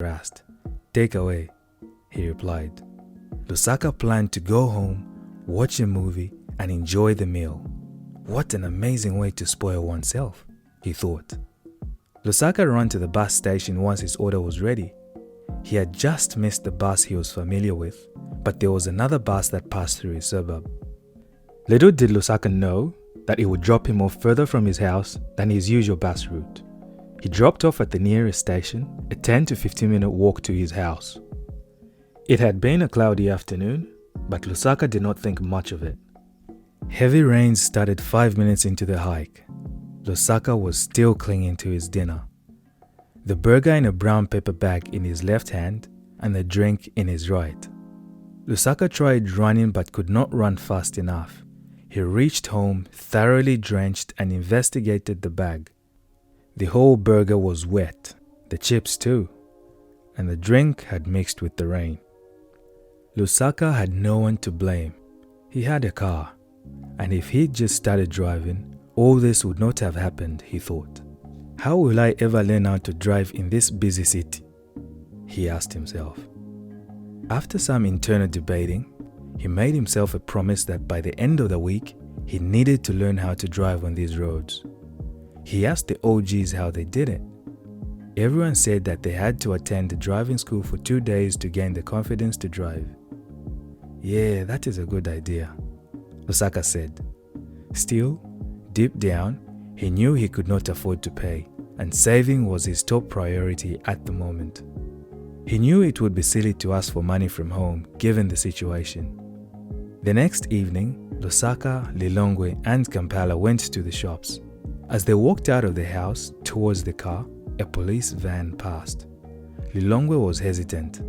asked. "Take away," he replied. Lusaka planned to go home, watch a movie, and enjoy the meal. What an amazing way to spoil oneself, he thought. Lusaka ran to the bus station once his order was ready. He had just missed the bus he was familiar with, but there was another bus that passed through his suburb. Little did Lusaka know that it would drop him off further from his house than his usual bus route. He dropped off at the nearest station, a 10 to 15-minute walk to his house. It had been a cloudy afternoon, but Lusaka did not think much of it. Heavy rains started 5 minutes into the hike. Lusaka was still clinging to his dinner. The burger in a brown paper bag in his left hand and the drink in his right. Lusaka tried running but could not run fast enough. He reached home thoroughly drenched and investigated the bag. The whole burger was wet, the chips too, and the drink had mixed with the rain. Lusaka had no one to blame. He had a car, and if he'd just started driving, all this would not have happened, he thought. How will I ever learn how to drive in this busy city? He asked himself. After some internal debating, he made himself a promise that by the end of the week, he needed to learn how to drive on these roads. He asked the OGs how they did it. Everyone said that they had to attend the driving school for 2 days to gain the confidence to drive. Yeah, that is a good idea, Lusaka said. Still, deep down, he knew he could not afford to pay, and saving was his top priority at the moment. He knew it would be silly to ask for money from home given the situation. The next evening, Lusaka, Lilongwe, and Kampala went to the shops. As they walked out of the house towards the car, a police van passed. Lilongwe was hesitant.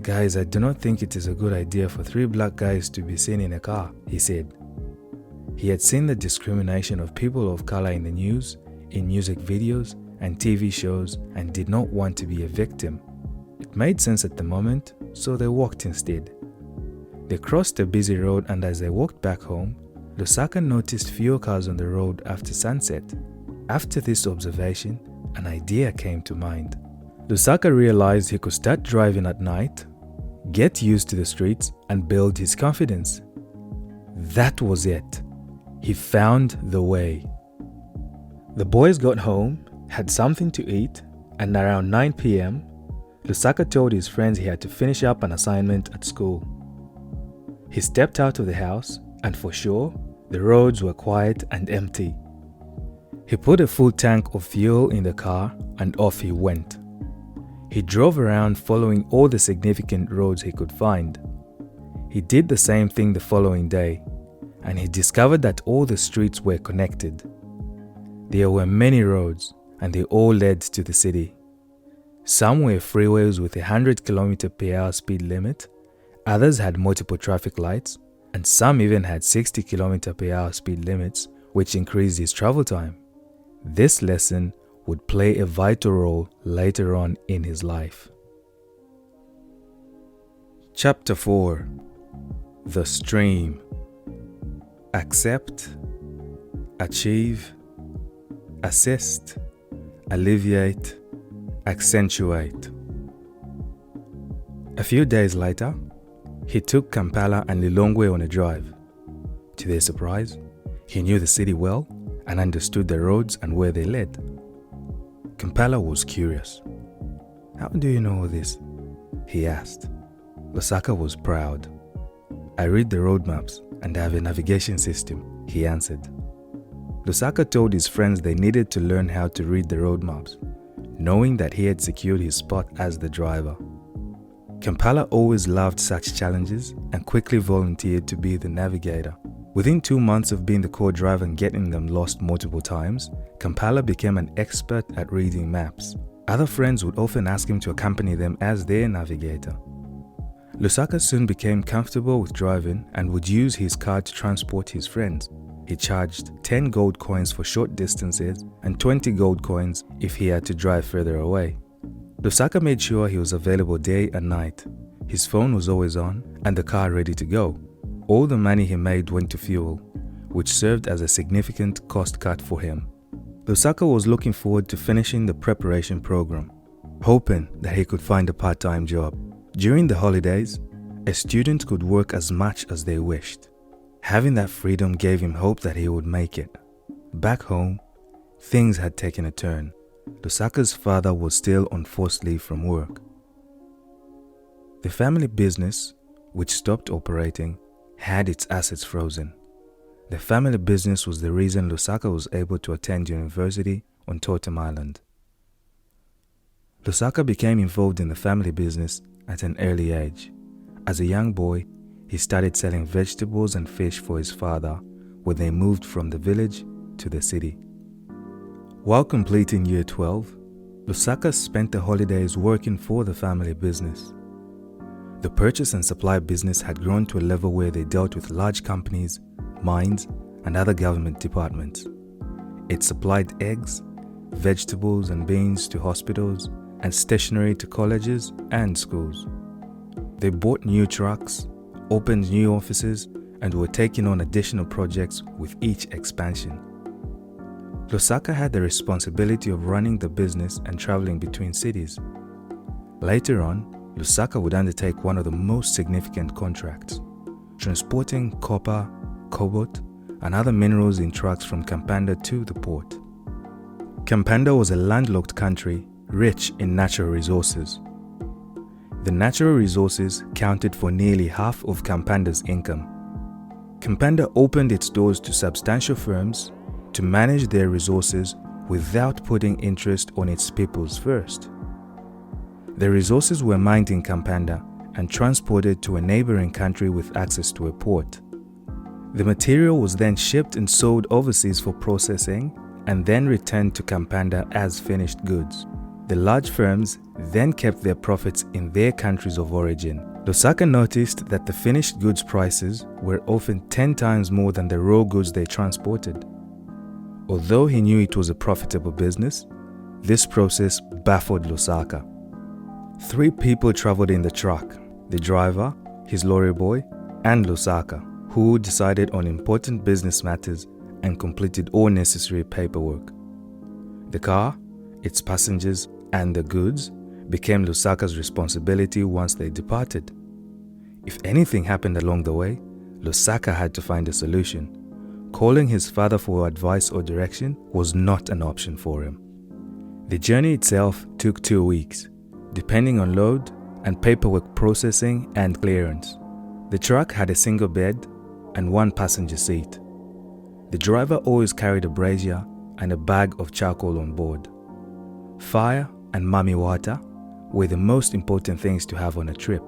"Guys, I do not think it is a good idea for 3 black guys to be seen in a car," he said. He had seen the discrimination of people of color in the news, in music videos, and TV shows, and did not want to be a victim. It made sense at the moment, so they walked instead. They crossed a busy road, and as they walked back home, Lusaka noticed fewer cars on the road after sunset. After this observation, an idea came to mind. Lusaka realized he could start driving at night, get used to the streets, and build his confidence. That was it. He found the way. The boys got home, had something to eat, and around 9 p.m., Lusaka told his friends he had to finish up an assignment at school. He stepped out of the house, and for sure, the roads were quiet and empty. He put a full tank of fuel in the car, and off he went. He drove around following all the significant roads he could find. He did the same thing the following day, and he discovered that all the streets were connected. There were many roads, and they all led to the city. Some were freeways with a 100 km/h speed limit, others had multiple traffic lights, and some even had 60 km/h speed limits, which increased his travel time. This lesson would play a vital role later on in his life. Chapter 4. The Stream. Accept, achieve, assist, alleviate, accentuate. A few days later, he took Kampala and Lilongwe on a drive. To their surprise, he knew the city well and understood the roads and where they led. Kampala was curious. "How do you know all this?" he asked. Lusaka was proud. "I read the road maps and have a navigation system," he answered. Lusaka told his friends they needed to learn how to read the road maps, knowing that he had secured his spot as the driver. Kampala always loved such challenges and quickly volunteered to be the navigator. Within 2 months of being the co-driver and getting them lost multiple times, Kampala became an expert at reading maps. Other friends would often ask him to accompany them as their navigator. Lusaka soon became comfortable with driving and would use his car to transport his friends. He charged 10 gold coins for short distances and 20 gold coins if he had to drive further away. Lusaka made sure he was available day and night. His phone was always on and the car ready to go. All the money he made went to fuel, which served as a significant cost cut for him. Lusaka was looking forward to finishing the preparation program. hoping that he could find a part-time job. During the holidays, a student could work as much as they wished. Having that freedom gave him hope that he would make it. Back home, things had taken a turn. Lusaka's father was still on forced leave from work. The family business, which stopped operating, had its assets frozen. The family business was the reason Lusaka was able to attend university on Totem Island. Lusaka became involved in the family business at an early age. As a young boy, he started selling vegetables and fish for his father when they moved from the village to the city. While completing year 12, Lusaka spent the holidays working for the family business. The purchase and supply business had grown to a level where they dealt with large companies, mines, and other government departments. It supplied eggs, vegetables and beans to hospitals, and stationery to colleges and schools. They bought new trucks, opened new offices, and were taking on additional projects with each expansion. Lusaka had the responsibility of running the business and traveling between cities. Later on, Lusaka would undertake one of the most significant contracts, transporting copper, cobalt, and other minerals in trucks from Kampanda to the port. Kampanda was a landlocked country rich in natural resources. The natural resources counted for nearly half of Kampanda's income. Kampanda opened its doors to substantial firms to manage their resources without putting interest on its peoples first. The resources were mined in Kampanda and transported to a neighboring country with access to a port. The material was then shipped and sold overseas for processing and then returned to Kampanda as finished goods. The large firms then kept their profits in their countries of origin. Lusaka noticed that the finished goods prices were often 10 times more than the raw goods they transported. Although he knew it was a profitable business, this process baffled Lusaka. 3 people traveled in the truck: the driver, his lorry boy, and Lusaka, who decided on important business matters and completed all necessary paperwork. The car, its passengers, and the goods became Lusaka's responsibility once they departed. If anything happened along the way, Lusaka had to find a solution. Calling his father for advice or direction was not an option for him. The journey itself took 2 weeks, depending on load and paperwork processing and clearance. The truck had a single bed and 1 passenger seat. The driver always carried a brazier and a bag of charcoal on board. Fire and mami water were the most important things to have on a trip,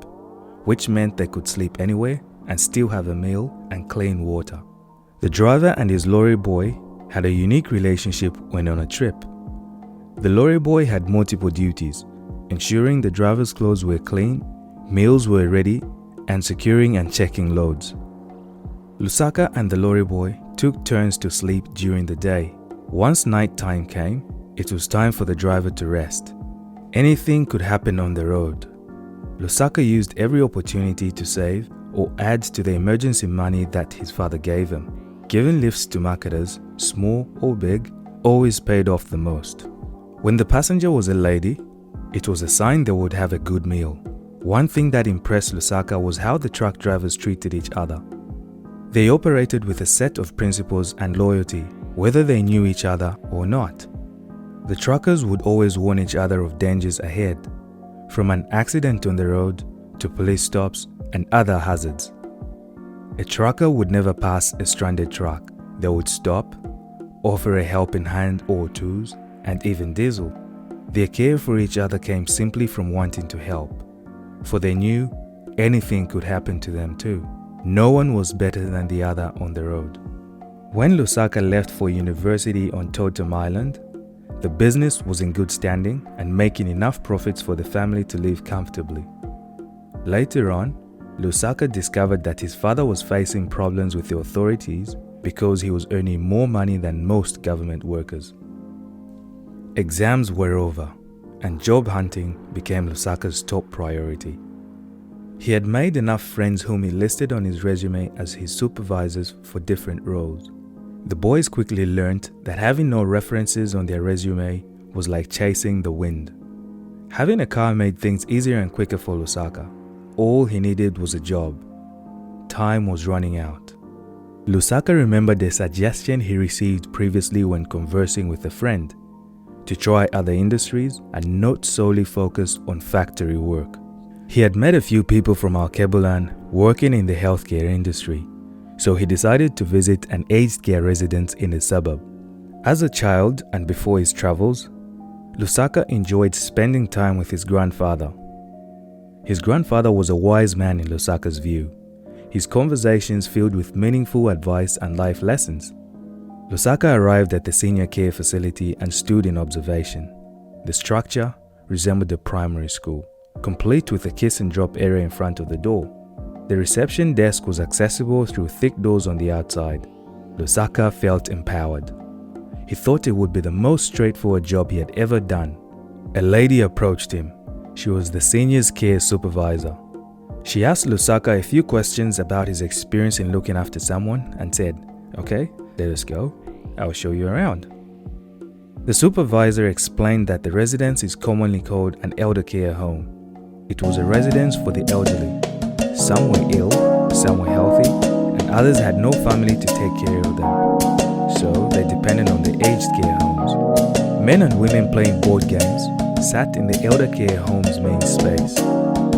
which meant they could sleep anywhere and still have a meal and clean water. The driver and his lorry boy had a unique relationship when on a trip. The lorry boy had multiple duties: ensuring the driver's clothes were clean, meals were ready, and securing and checking loads. Lusaka and the lorry boy took turns to sleep during the day. Once night time came, it was time for the driver to rest. Anything could happen on the road. Lusaka used every opportunity to save or add to the emergency money that his father gave him. Giving lifts to marketers, small or big, always paid off the most. When the passenger was a lady, it was a sign they would have a good meal. One thing that impressed Lusaka was how the truck drivers treated each other. They operated with a set of principles and loyalty, whether they knew each other or not. The truckers would always warn each other of dangers ahead, from an accident on the road to police stops and other hazards. A trucker would never pass a stranded truck. They would stop, offer a helping hand or tools, and even diesel. Their care for each other came simply from wanting to help, for they knew anything could happen to them too. No one was better than the other on the road. When Lusaka left for university on Totem Island, the business was in good standing and making enough profits for the family to live comfortably. Later on, Lusaka discovered that his father was facing problems with the authorities because he was earning more money than most government workers. Exams were over, and job hunting became Lusaka's top priority. He had made enough friends whom he listed on his resume as his supervisors for different roles. The boys quickly learned that having no references on their resume was like chasing the wind. Having a car made things easier and quicker for Lusaka. All he needed was a job. Time was running out. Lusaka remembered a suggestion he received previously when conversing with a friend, to try other industries and not solely focus on factory work. He had met a few people from Alkebulan working in the healthcare industry, so he decided to visit an aged care residence in the suburb. As a child and before his travels, Lusaka enjoyed spending time with his grandfather. His grandfather was a wise man in Lusaka's view, his conversations filled with meaningful advice and life lessons. Lusaka arrived at the senior care facility and stood in observation. The structure resembled a primary school, complete with a kiss and drop area in front of the door. The reception desk was accessible through thick doors on the outside. Lusaka felt empowered. He thought it would be the most straightforward job he had ever done. A lady approached him. She was the seniors care supervisor. She asked Lusaka a few questions about his experience in looking after someone and said, "Okay, let us go. I'll show you around." The supervisor explained that the residence is commonly called an elder care home. It was a residence for the elderly. Some were ill, some were healthy, and others had no family to take care of them. So they depended on the aged care homes. Men and women playing board games sat in the elder care home's main space,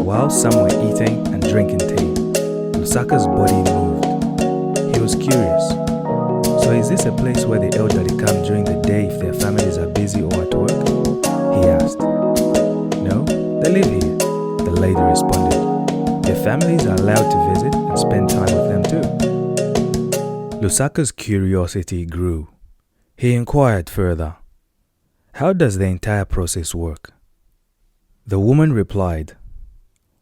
while some were eating and drinking tea. Lusaka's body moved. He was curious. So is this a place where the elderly come during the day if their families are busy or at work? He asked. No, they live here, the lady responded. Their families are allowed to visit and spend time with them too. Lusaka's curiosity grew. He inquired further. How does the entire process work? The woman replied,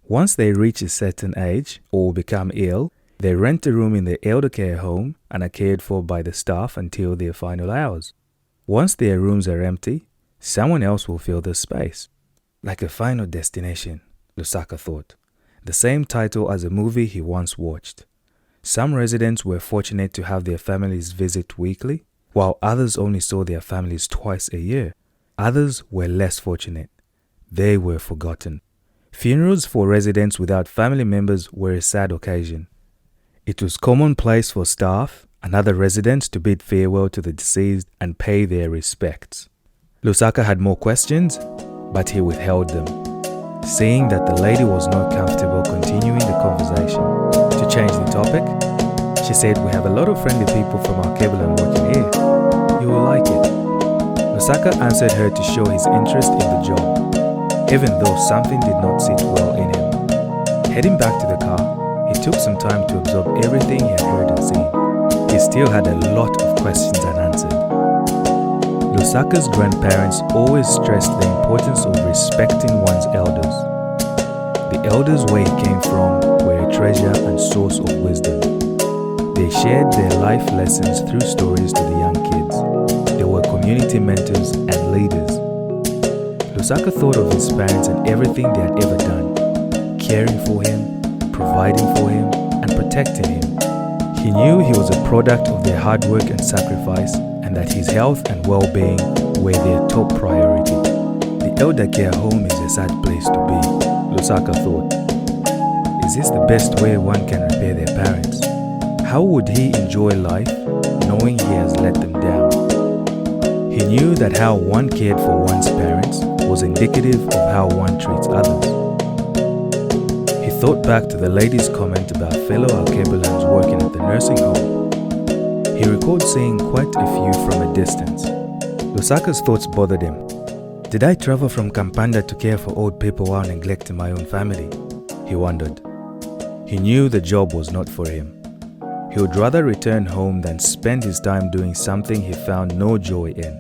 once they reach a certain age or become ill, they rent a room in the elder care home and are cared for by the staff until their final hours. Once their rooms are empty, someone else will fill the space. Like a Final Destination, Lusaka thought. The same title as a movie he once watched. Some residents were fortunate to have their families visit weekly, while others only saw their families twice a year. Others were less fortunate. They were forgotten. Funerals for residents without family members were a sad occasion. It was commonplace for staff and other residents to bid farewell to the deceased and pay their respects. Lusaka had more questions, but he withheld them, seeing that the lady was not comfortable continuing the conversation. To change the topic, she said, we have a lot of friendly people from Alkebulan working here. You will like it. Lusaka answered her to show his interest in the job, even though something did not sit well in him. Heading back to the car, he took some time to absorb everything he had heard and seen. He still had a lot of questions unanswered. Lusaka's grandparents always stressed the importance of respecting one's elders. The elders where he came from were a treasure and source of wisdom. They shared their life lessons through stories to the young kids. They were community mentors and leaders. Lusaka thought of his parents and everything they had ever done, caring for him, providing for him, and protecting him. He knew he was a product of their hard work and sacrifice, and that his health and well-being were their top priority. The elder care home is a sad place to be, Lusaka thought. Is this the best way one can repay their parents? How would he enjoy life knowing he has let them down? He knew that how one cared for one's parents was indicative of how one treats others. He thought back to the lady's comment about fellow Alkebulans working at the nursing home. He recalled seeing quite a few from a distance. Lusaka's thoughts bothered him. Did I travel from Kampanda to care for old people while neglecting my own family? He wondered. He knew the job was not for him. He would rather return home than spend his time doing something he found no joy in.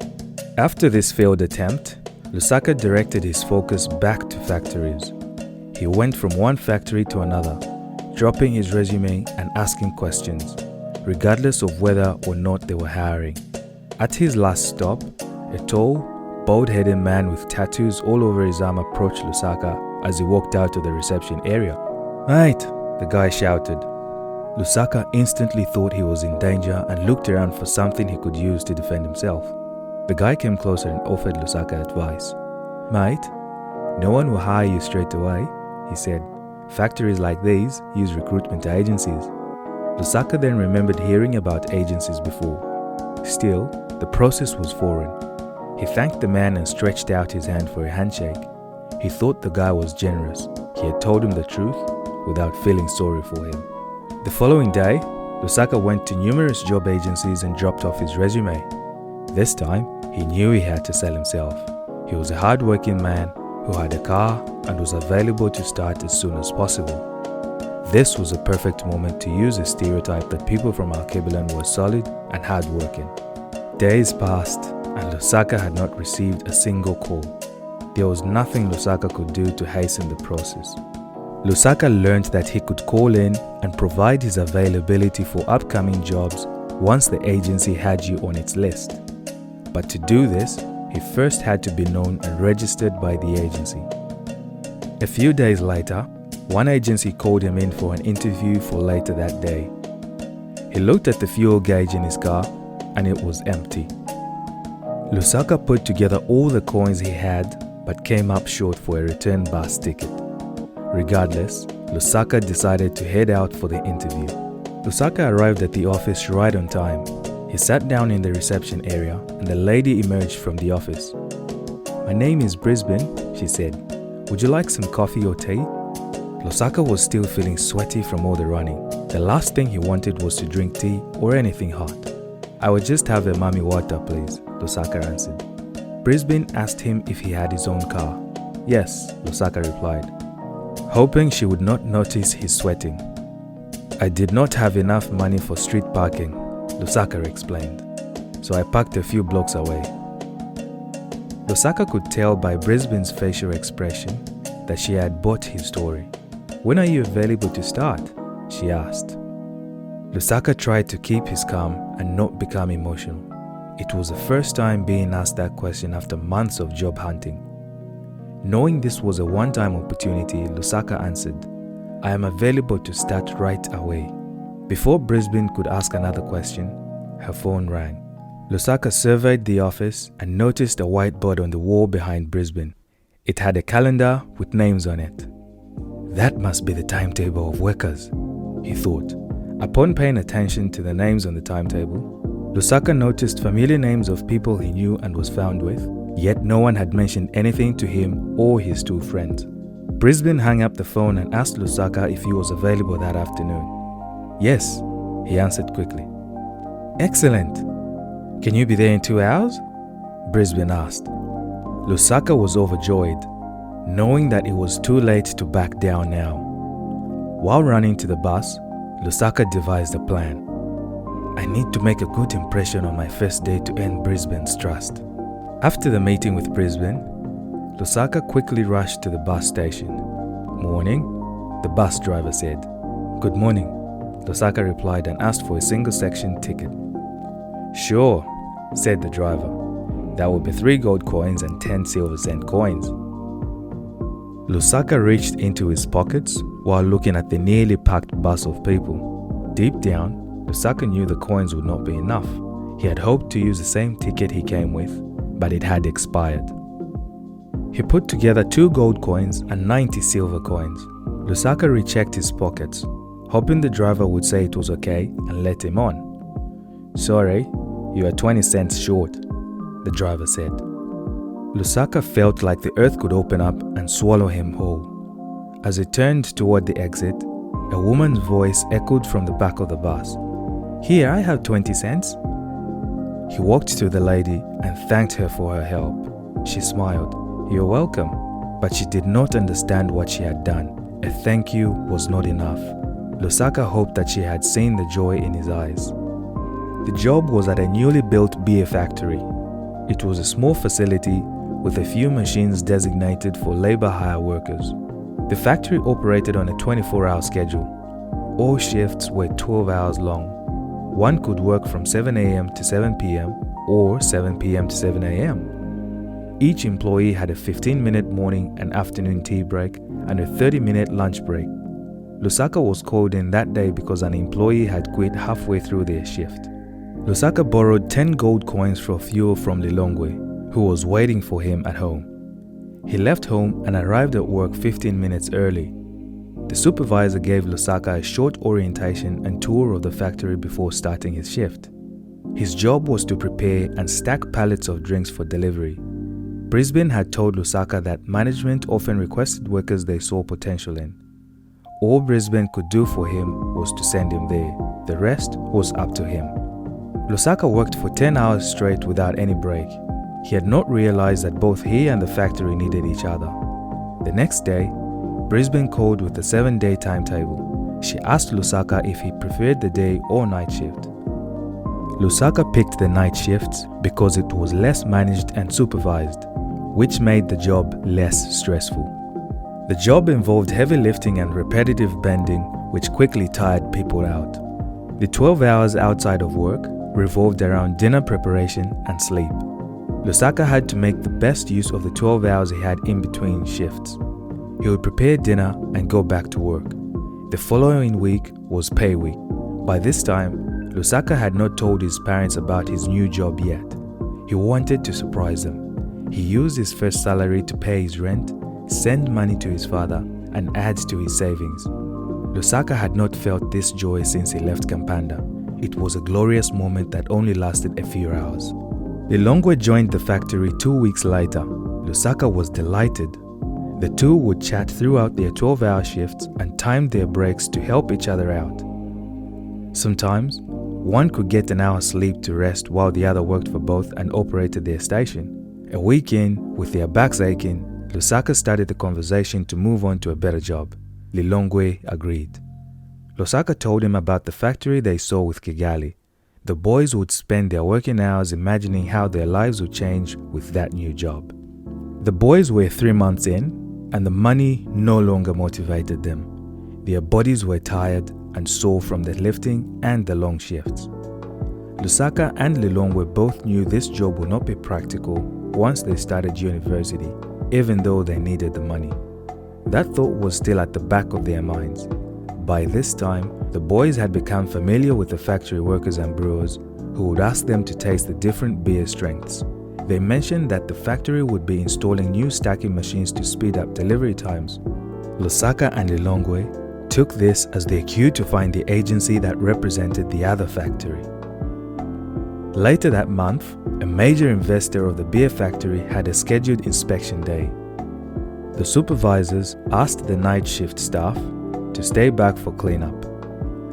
After this failed attempt, Lusaka directed his focus back to factories. He went from one factory to another, dropping his resume and asking questions, regardless of whether or not they were hiring. At his last stop, a tall, bald-headed man with tattoos all over his arm approached Lusaka as he walked out to the reception area. "Mate," the guy shouted. Lusaka instantly thought he was in danger and looked around for something he could use to defend himself. The guy came closer and offered Lusaka advice. "Mate, No one will hire you straight away, he said. Factories like these use recruitment agencies. Lusaka then remembered hearing about agencies before. Still, the process was foreign. He thanked the man and stretched out his hand for a handshake. He thought the guy was generous. He had told him the truth without feeling sorry for him. The following day, Lusaka went to numerous job agencies and dropped off his resume. This time, he knew he had to sell himself. He was a hard-working man who had a car and was available to start as soon as possible. This was a perfect moment to use a stereotype that people from Alkebulan were solid and hard-working. Days passed and Lusaka had not received a single call. There was nothing Lusaka could do to hasten the process. Lusaka learned that he could call in and provide his availability for upcoming jobs once the agency had you on its list. But to do this, he first had to be known and registered by the agency. A few days later, one agency called him in for an interview for later that day. He looked at the fuel gauge in his car and it was empty. Lusaka put together all the coins he had but came up short for a return bus ticket. Regardless, Lusaka decided to head out for the interview. Lusaka arrived at the office right on time. He sat down in the reception area and the lady emerged from the office. "My name is Brisbane," she said. "Would you like some coffee or tea?" Lusaka was still feeling sweaty from all the running. The last thing he wanted was to drink tea or anything hot. "I would just have a mami water, please," Lusaka answered. Brisbane asked him if he had his own car. "Yes," Lusaka replied, hoping she would not notice his sweating. "I did not have enough money for street parking," Lusaka explained, "so I parked a few blocks away." Lusaka could tell by Brisbane's facial expression that she had bought his story. "When are you available to start?" she asked. Lusaka tried to keep his calm and not become emotional. It was the first time being asked that question after months of job hunting. Knowing this was a one-time opportunity, Lusaka answered, "I am available to start right away." Before Brisbane could ask another question, her phone rang. Lusaka surveyed the office and noticed a whiteboard on the wall behind Brisbane. It had a calendar with names on it. That must be the timetable of workers, he thought. Upon paying attention to the names on the timetable, Lusaka noticed familiar names of people he knew and was found with, yet no one had mentioned anything to him or his two friends. Brisbane hung up the phone and asked Lusaka if he was available that afternoon. "Yes," he answered quickly. "Excellent. Can you be there in 2 hours?" Brisbane asked. Lusaka was overjoyed, knowing that it was too late to back down now. While running to the bus, Lusaka devised a plan. "I need to make a good impression on my first day to earn Brisbane's trust." After the meeting with Brisbane, Lusaka quickly rushed to the bus station. "Morning," the bus driver said. "Good morning," Lusaka replied and asked for a single-section ticket. "Sure," said the driver. "That will be 3 gold coins and 10 silver cent coins." Lusaka reached into his pockets while looking at the nearly packed bus of people. Deep down, Lusaka knew the coins would not be enough. He had hoped to use the same ticket he came with, but it had expired. He put together 2 gold coins and 90 silver coins. Lusaka rechecked his pockets, hoping the driver would say it was okay and let him on. "Sorry, you are 20 cents short," the driver said. Lusaka felt like the earth could open up and swallow him whole. As he turned toward the exit, a woman's voice echoed from the back of the bus. "Here, I have 20 cents. He walked to the lady and thanked her for her help. She smiled. "You're welcome," but she did not understand what she had done. A thank you was not enough. Lusaka hoped that she had seen the joy in his eyes. The job was at a newly built beer factory. It was a small facility with a few machines designated for labor hire workers. The factory operated on a 24-hour schedule. All shifts were 12 hours long. One could work from 7 a.m. to 7 p.m. or 7 p.m. to 7 a.m. Each employee had a 15-minute morning and afternoon tea break and a 30-minute lunch break. Lusaka was called in that day because an employee had quit halfway through their shift. Lusaka borrowed 10 gold coins for fuel from Lilongwe, who was waiting for him at home. He left home and arrived at work 15 minutes early. The supervisor gave Lusaka a short orientation and tour of the factory before starting his shift. His job was to prepare and stack pallets of drinks for delivery. Brisbane had told Lusaka that management often requested workers they saw potential in. All Brisbane could do for him was to send him there. The rest was up to him. Lusaka worked for 10 hours straight without any break. He had not realized that both he and the factory needed each other. The next day, Brisbane called with a 7-day timetable. She asked Lusaka if he preferred the day or night shift. Lusaka picked the night shifts because it was less managed and supervised, which made the job less stressful. The job involved heavy lifting and repetitive bending, which quickly tired people out. The 12 hours outside of work revolved around dinner preparation and sleep. Lusaka had to make the best use of the 12 hours he had in between shifts. He would prepare dinner and go back to work. The following week was pay week. By this time, Lusaka had not told his parents about his new job yet. He wanted to surprise them. He used his first salary to pay his rent, send money to his father, and add to his savings. Lusaka had not felt this joy since he left Kampanda. It was a glorious moment that only lasted a few hours. Lilongwe joined the factory 2 weeks later. Lusaka was delighted. The two would chat throughout their 12-hour shifts and time their breaks to help each other out. Sometimes, one could get an hour's sleep to rest while the other worked for both and operated their station. A week in, with their backs aching, Lusaka started the conversation to move on to a better job. Lilongwe agreed. Lusaka told him about the factory they saw with Kigali. The boys would spend their working hours imagining how their lives would change with that new job. The boys were 3 months in, and the money no longer motivated them. Their bodies were tired and sore from the lifting and the long shifts. Lusaka and Lilongwe both knew this job would not be practical once they started university, even though they needed the money. That thought was still at the back of their minds. By this time, the boys had become familiar with the factory workers and brewers who would ask them to taste the different beer strengths. They mentioned that the factory would be installing new stacking machines to speed up delivery times. Lusaka and Lilongwe took this as their cue to find the agency that represented the other factory. Later that month, a major investor of the beer factory had a scheduled inspection day. The supervisors asked the night shift staff to stay back for cleanup.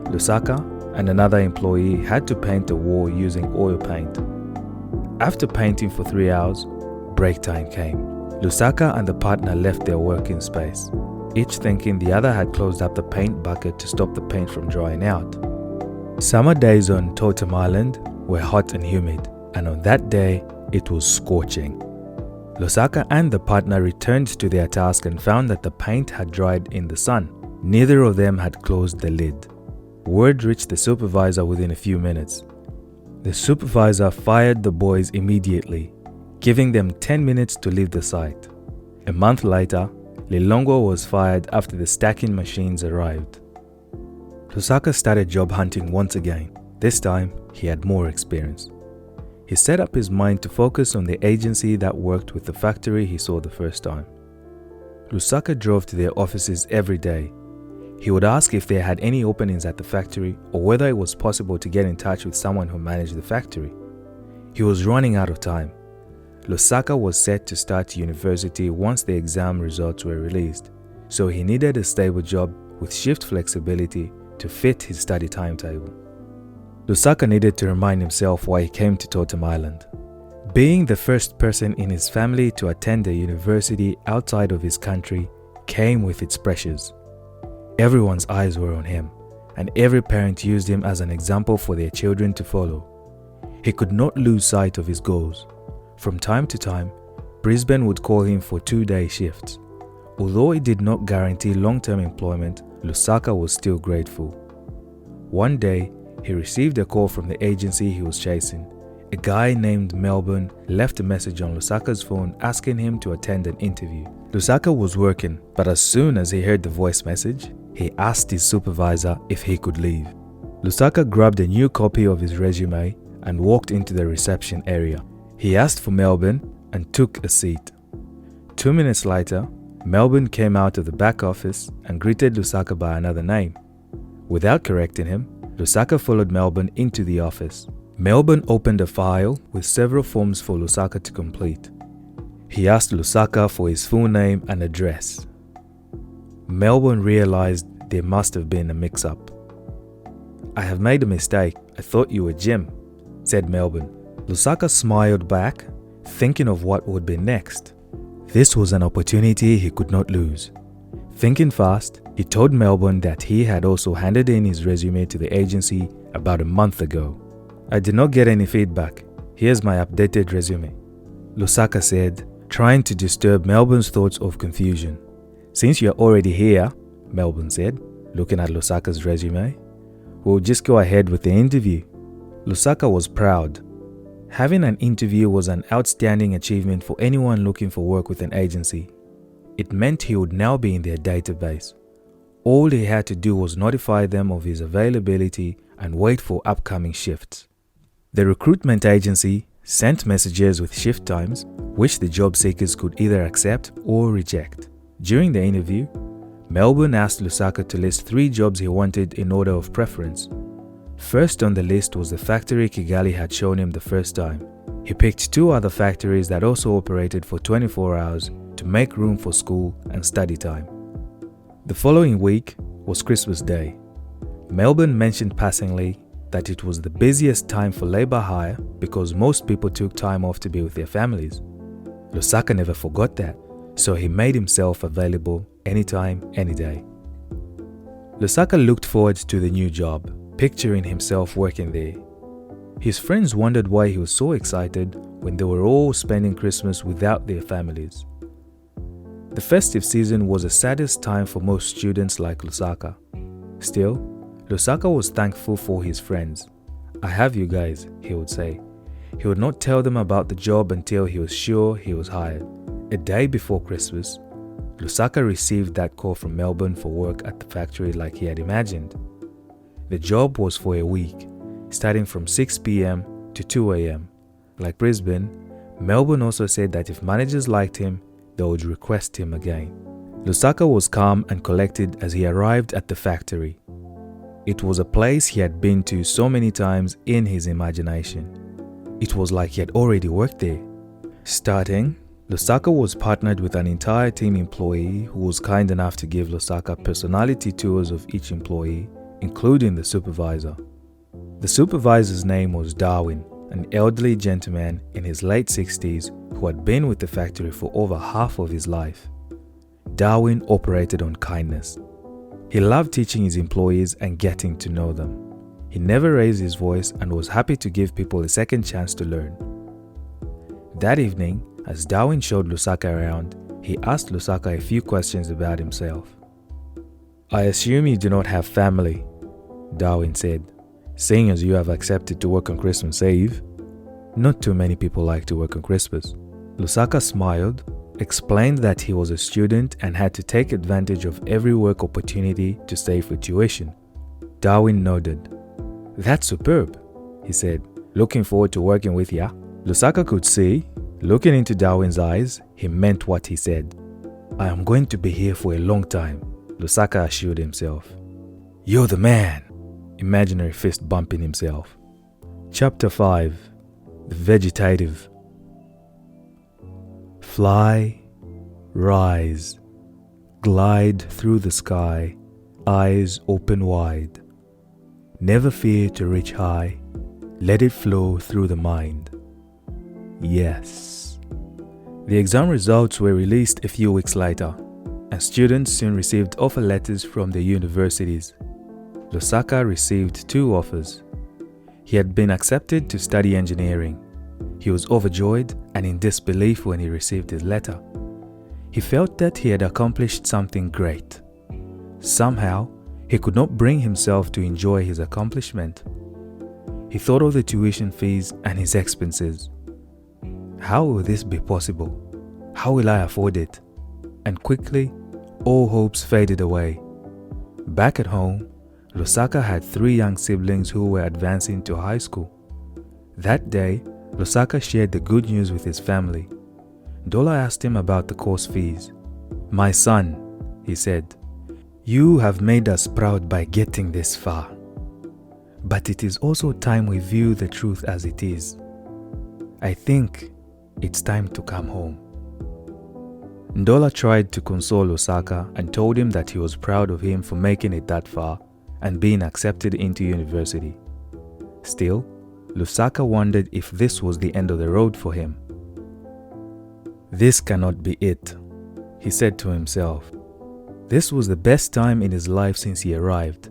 Lusaka and another employee had to paint the wall using oil paint. After painting for 3 hours, break time came. Lusaka and the partner left their working space, each thinking the other had closed up the paint bucket to stop the paint from drying out. Summer days on Totem Island were hot and humid, and on that day, it was scorching. Lusaka and the partner returned to their task and found that the paint had dried in the sun. Neither of them had closed the lid. Word reached the supervisor within a few minutes. The supervisor fired the boys immediately, giving them 10 minutes to leave the site. A month later, Lilongwe was fired after the stacking machines arrived. Lusaka started job hunting once again. This time, he had more experience. He set up his mind to focus on the agency that worked with the factory he saw the first time. Lusaka drove to their offices every day. He would ask if they had any openings at the factory or whether it was possible to get in touch with someone who managed the factory. He was running out of time. Lusaka was set to start university once the exam results were released, so he needed a stable job with shift flexibility to fit his study timetable. Lusaka needed to remind himself why he came to Totem Island. Being the first person in his family to attend a university outside of his country came with its pressures. Everyone's eyes were on him, and every parent used him as an example for their children to follow. He could not lose sight of his goals. From time to time, Brisbane would call him for 2-day shifts. Although it did not guarantee long-term employment, Lusaka was still grateful. One day, he received a call from the agency he was chasing. A guy named Melbourne left a message on Lusaka's phone asking him to attend an interview. Lusaka was working, but as soon as he heard the voice message, he asked his supervisor if he could leave. Lusaka grabbed a new copy of his resume and walked into the reception area. He asked for Melbourne and took a seat. 2 minutes later, Melbourne came out of the back office and greeted Lusaka by another name. Without correcting him, Lusaka followed Melbourne into the office. Melbourne opened a file with several forms for Lusaka to complete. He asked Lusaka for his full name and address. Melbourne realized there must have been a mix-up. "I have made a mistake. I thought you were Jim," said Melbourne. Lusaka smiled back, thinking of what would be next. This was an opportunity he could not lose. Thinking fast, he told Melbourne that he had also handed in his resume to the agency about a month ago. "I did not get any feedback. Here's my updated resume," Lusaka said, trying to disturb Melbourne's thoughts of confusion. "Since you're already here," Melbourne said, looking at Lusaka's resume, "we'll just go ahead with the interview." Lusaka was proud. Having an interview was an outstanding achievement for anyone looking for work with an agency. It meant he would now be in their database. All he had to do was notify them of his availability and wait for upcoming shifts. The recruitment agency sent messages with shift times, which the job seekers could either accept or reject. During the interview, Melbourne asked Lusaka to list 3 jobs he wanted in order of preference. First on the list was the factory Kigali had shown him the first time. He picked 2 other factories that also operated for 24 hours to make room for school and study time. The following week was Christmas Day. Melbourne mentioned passingly that it was the busiest time for labor hire because most people took time off to be with their families. Lusaka never forgot that, so he made himself available anytime, any day. Lusaka looked forward to the new job, picturing himself working there. His friends wondered why he was so excited when they were all spending Christmas without their families. The festive season was the saddest time for most students like Lusaka. Still, Lusaka was thankful for his friends. "I have you guys," he would say. He would not tell them about the job until he was sure he was hired. A day before Christmas, Lusaka received that call from Melbourne for work at the factory like he had imagined. The job was for a week, starting from 6 p.m. to 2 a.m. Like Brisbane, Melbourne also said that if managers liked him, they would request him again. Lusaka was calm and collected as he arrived at the factory. It was a place he had been to so many times in his imagination. It was like he had already worked there. Starting, Lusaka was partnered with an entire team employee who was kind enough to give Lusaka personality tours of each employee, including the supervisor. The supervisor's name was Darwin, an elderly gentleman in his late 60s who had been with the factory for over half of his life. Darwin operated on kindness. He loved teaching his employees and getting to know them. He never raised his voice and was happy to give people a second chance to learn. That evening, as Darwin showed Lusaka around, he asked Lusaka a few questions about himself. "I assume you do not have family," Darwin said, "seeing as you have accepted to work on Christmas Eve." "Not too many people like to work on Christmas." Lusaka smiled, explained that he was a student and had to take advantage of every work opportunity to save for tuition. Darwin nodded. "That's superb," he said. "Looking forward to working with ya." Lusaka could see, looking into Darwin's eyes, he meant what he said. "I am going to be here for a long time," Lusaka assured himself. "You're the man," imaginary fist bumping himself. Chapter 5. The Vegetative. Fly, rise, glide through the sky, eyes open wide. Never fear to reach high, let it flow through the mind. Yes. The exam results were released a few weeks later, and students soon received offer letters from the universities. Lusaka received 2 offers. He had been accepted to study engineering. He was overjoyed and in disbelief when he received his letter. He felt that he had accomplished something great. Somehow, he could not bring himself to enjoy his accomplishment. He thought of the tuition fees and his expenses. How will this be possible? How will I afford it? And quickly, all hopes faded away. Back at home, Lusaka had 3 young siblings who were advancing to high school. That day, Lusaka shared the good news with his family. Ndola asked him about the course fees. "My son," he said, "you have made us proud by getting this far. But it is also time we view the truth as it is. I think it's time to come home." Ndola tried to console Lusaka and told him that he was proud of him for making it that far and being accepted into university. Still, Lusaka wondered if this was the end of the road for him. "This cannot be it," he said to himself. This was the best time in his life since he arrived.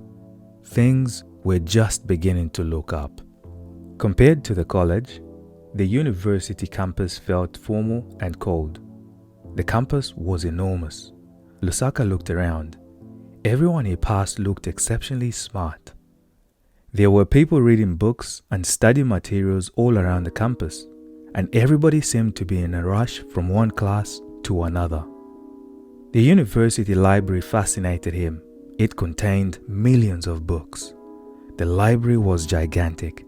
Things were just beginning to look up. Compared to the college, the university campus felt formal and cold. The campus was enormous. Lusaka looked around. Everyone he passed looked exceptionally smart. There were people reading books and study materials all around the campus, and everybody seemed to be in a rush from one class to another. The university library fascinated him. It contained millions of books. The library was gigantic.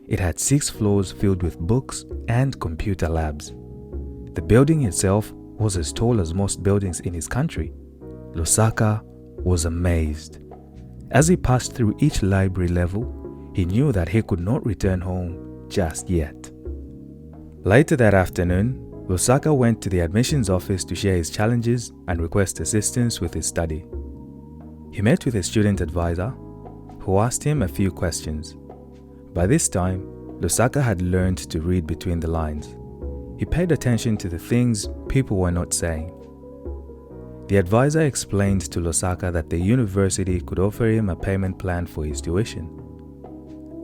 It had 6 floors filled with books and computer labs. The building itself was as tall as most buildings in his country. Lusaka was amazed. As he passed through each library level, he knew that he could not return home just yet. Later that afternoon, Lusaka went to the admissions office to share his challenges and request assistance with his study. He met with a student advisor who asked him a few questions. By this time, Lusaka had learned to read between the lines. He paid attention to the things people were not saying. The advisor explained to Lusaka that the university could offer him a payment plan for his tuition.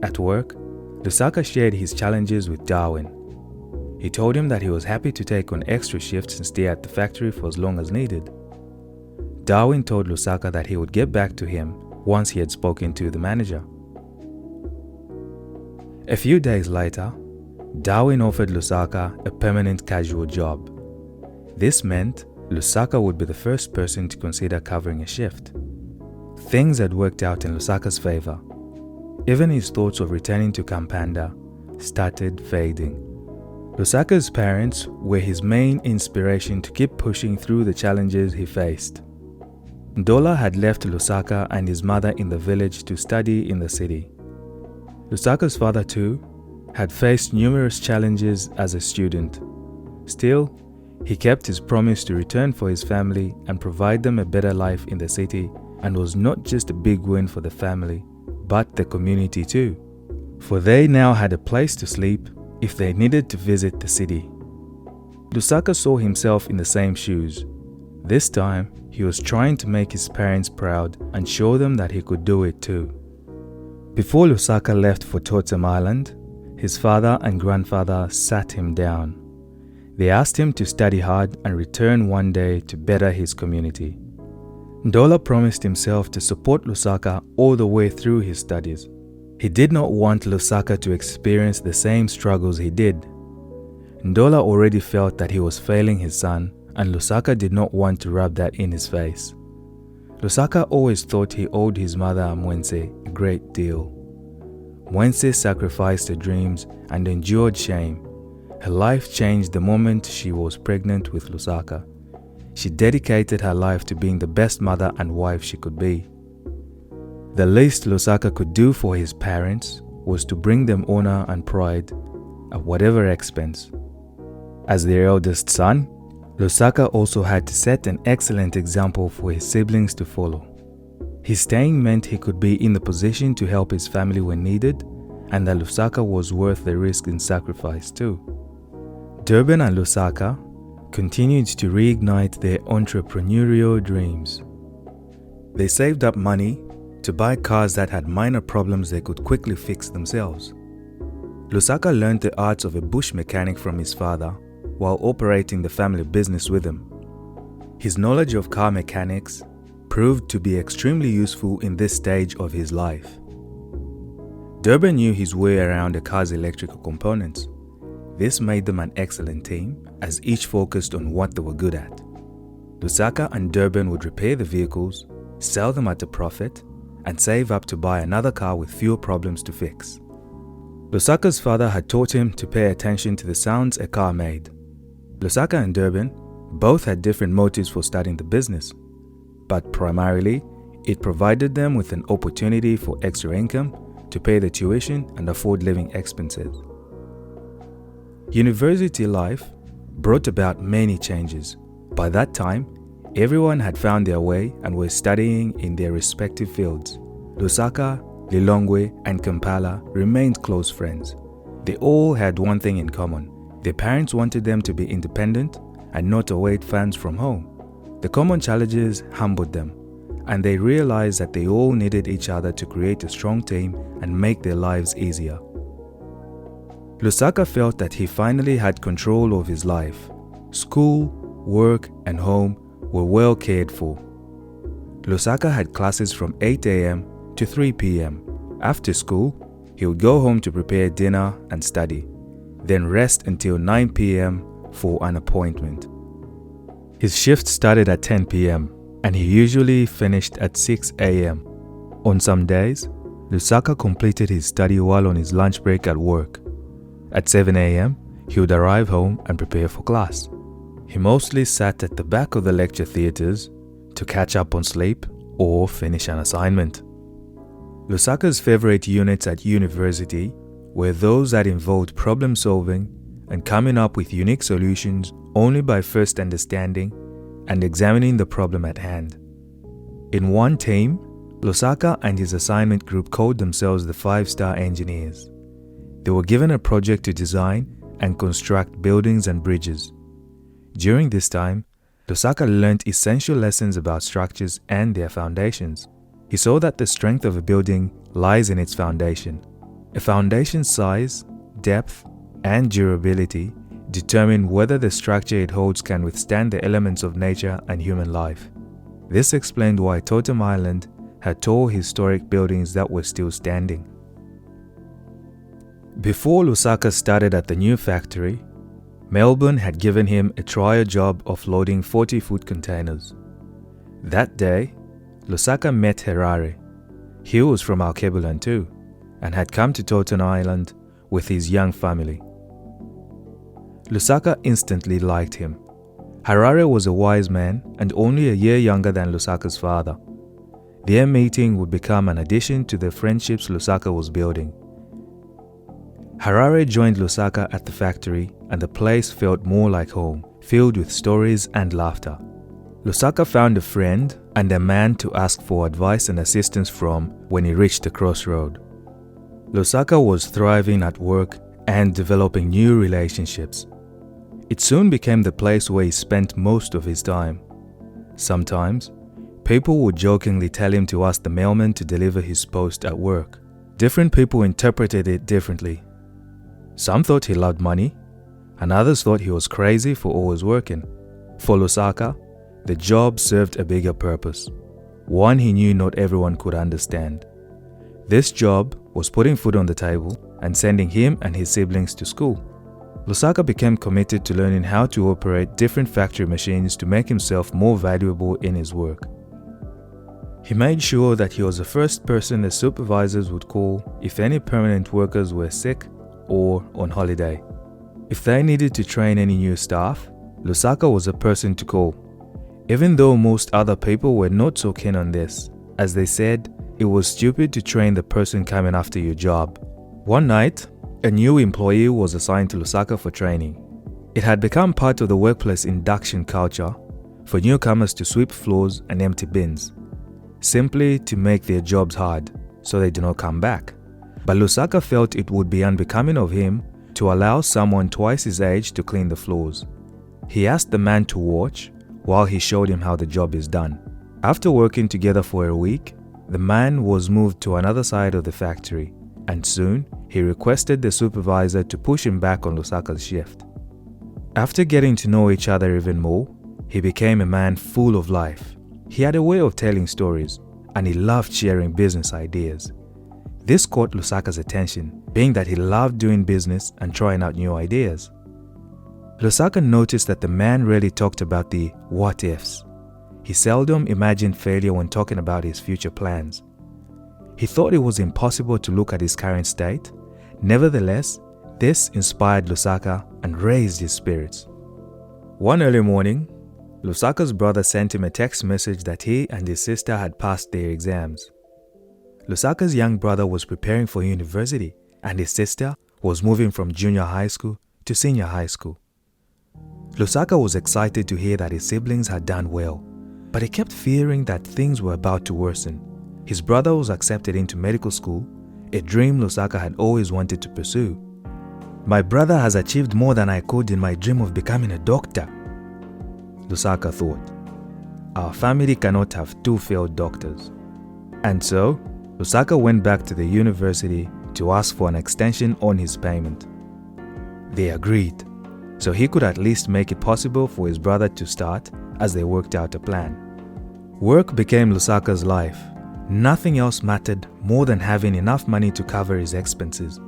At work, Lusaka shared his challenges with Darwin. He told him that he was happy to take on extra shifts and stay at the factory for as long as needed. Darwin told Lusaka that he would get back to him once he had spoken to the manager. A few days later, Darwin offered Lusaka a permanent casual job. This meant Lusaka would be the first person to consider covering a shift. Things had worked out in Lusaka's favor. Even his thoughts of returning to Kampanda started fading. Lusaka's parents were his main inspiration to keep pushing through the challenges he faced. Ndola had left Lusaka and his mother in the village to study in the city. Lusaka's father too had faced numerous challenges as a student. Still, he kept his promise to return for his family and provide them a better life in the city, and was not just a big win for the family, but the community too, for they now had a place to sleep if they needed to visit the city. Lusaka saw himself in the same shoes. This time, he was trying to make his parents proud and show them that he could do it too. Before Lusaka left for Totem Island, his father and grandfather sat him down. They asked him to study hard and return one day to better his community. Ndola promised himself to support Lusaka all the way through his studies. He did not want Lusaka to experience the same struggles he did. Ndola already felt that he was failing his son, and Lusaka did not want to rub that in his face. Lusaka always thought he owed his mother Mwense a great deal. Mwense sacrificed her dreams and endured shame. Her life changed the moment she was pregnant with Lusaka. She dedicated her life to being the best mother and wife she could be. The least Lusaka could do for his parents was to bring them honor and pride at whatever expense. As their eldest son, Lusaka also had to set an excellent example for his siblings to follow. His staying meant he could be in the position to help his family when needed, and that Lusaka was worth the risk and sacrifice too. Durban and Lusaka continued to reignite their entrepreneurial dreams. They saved up money to buy cars that had minor problems they could quickly fix themselves. Lusaka learned the arts of a bush mechanic from his father while operating the family business with him. His knowledge of car mechanics proved to be extremely useful in this stage of his life. Durban knew his way around a car's electrical components. This made them an excellent team, as each focused on what they were good at. Lusaka and Durban would repair the vehicles, sell them at a profit, and save up to buy another car with fewer problems to fix. Lusaka's father had taught him to pay attention to the sounds a car made. Lusaka and Durban both had different motives for starting the business, but primarily, it provided them with an opportunity for extra income to pay the tuition and afford living expenses. University life brought about many changes. By that time, everyone had found their way and were studying in their respective fields. Lusaka, Lilongwe, and Kampala remained close friends. They all had one thing in common. Their parents wanted them to be independent and not await funds from home. The common challenges humbled them, and they realized that they all needed each other to create a strong team and make their lives easier. Lusaka felt that he finally had control of his life. School, work, and home were well cared for. Lusaka had classes from 8 a.m. to 3 p.m. After school, he would go home to prepare dinner and study, then rest until 9 p.m. for an appointment. His shift started at 10 p.m. and he usually finished at 6 a.m. On some days, Lusaka completed his study while on his lunch break at work. At 7 a.m., he would arrive home and prepare for class. He mostly sat at the back of the lecture theatres to catch up on sleep or finish an assignment. Lusaka's favorite units at university were those that involved problem solving and coming up with unique solutions only by first understanding and examining the problem at hand. In one team, Lusaka and his assignment group called themselves the 5-Star Engineers. They were given a project to design and construct buildings and bridges. During this time, Lusaka learned essential lessons about structures and their foundations. He saw that the strength of a building lies in its foundation. A foundation's size, depth, and durability determine whether the structure it holds can withstand the elements of nature and human life. This explained why Totem Island had tall historic buildings that were still standing. Before Lusaka started at the new factory, Melbourne had given him a trial job of loading 40-foot containers. That day, Lusaka met Harare. He was from Alkebulan too, and had come to Totem Island with his young family. Lusaka instantly liked him. Harare was a wise man and only a year younger than Lusaka's father. Their meeting would become an addition to the friendships Lusaka was building. Harare joined Lusaka at the factory and the place felt more like home, filled with stories and laughter. Lusaka found a friend and a man to ask for advice and assistance from when he reached the crossroad. Lusaka was thriving at work and developing new relationships. It soon became the place where he spent most of his time. Sometimes, people would jokingly tell him to ask the mailman to deliver his post at work. Different people interpreted it differently. Some thought he loved money, and others thought he was crazy for always working. For Lusaka, the job served a bigger purpose, one he knew not everyone could understand. This job was putting food on the table and sending him and his siblings to school. Lusaka became committed to learning how to operate different factory machines to make himself more valuable in his work. He made sure that he was the first person the supervisors would call if any permanent workers were sick or on holiday. If they needed to train any new staff, Lusaka was the person to call. Even though most other people were not so keen on this, as they said, it was stupid to train the person coming after your job. One night, a new employee was assigned to Lusaka for training. It had become part of the workplace induction culture for newcomers to sweep floors and empty bins, simply to make their jobs hard so they do not come back. But Lusaka felt it would be unbecoming of him to allow someone twice his age to clean the floors. He asked the man to watch while he showed him how the job is done. After working together for a week, the man was moved to another side of the factory, and soon he requested the supervisor to push him back on Lusaka's shift. After getting to know each other even more, he became a man full of life. He had a way of telling stories, and he loved sharing business ideas. This caught Lusaka's attention, being that he loved doing business and trying out new ideas. Lusaka noticed that the man rarely talked about the what-ifs. He seldom imagined failure when talking about his future plans. He thought it was impossible to look at his current state. Nevertheless, this inspired Lusaka and raised his spirits. One early morning, Lusaka's brother sent him a text message that he and his sister had passed their exams. Lusaka's young brother was preparing for university and his sister was moving from junior high school to senior high school. Lusaka was excited to hear that his siblings had done well, but he kept fearing that things were about to worsen. His brother was accepted into medical school, a dream Lusaka had always wanted to pursue. "My brother has achieved more than I could in my dream of becoming a doctor," Lusaka thought. "Our family cannot have two failed doctors." And so, Lusaka went back to the university to ask for an extension on his payment. They agreed, so he could at least make it possible for his brother to start as they worked out a plan. Work became Lusaka's life. Nothing else mattered more than having enough money to cover his expenses.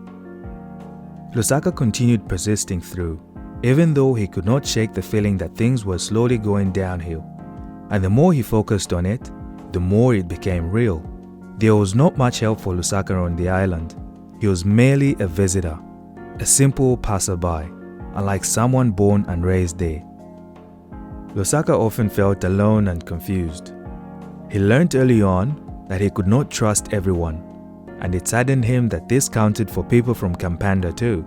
Lusaka continued persisting through, even though he could not shake the feeling that things were slowly going downhill. And the more he focused on it, the more it became real. There was not much help for Lusaka on the island. He was merely a visitor, a simple passerby, unlike someone born and raised there. Lusaka often felt alone and confused. He learned early on that he could not trust everyone, and it saddened him that this counted for people from Kampanda too.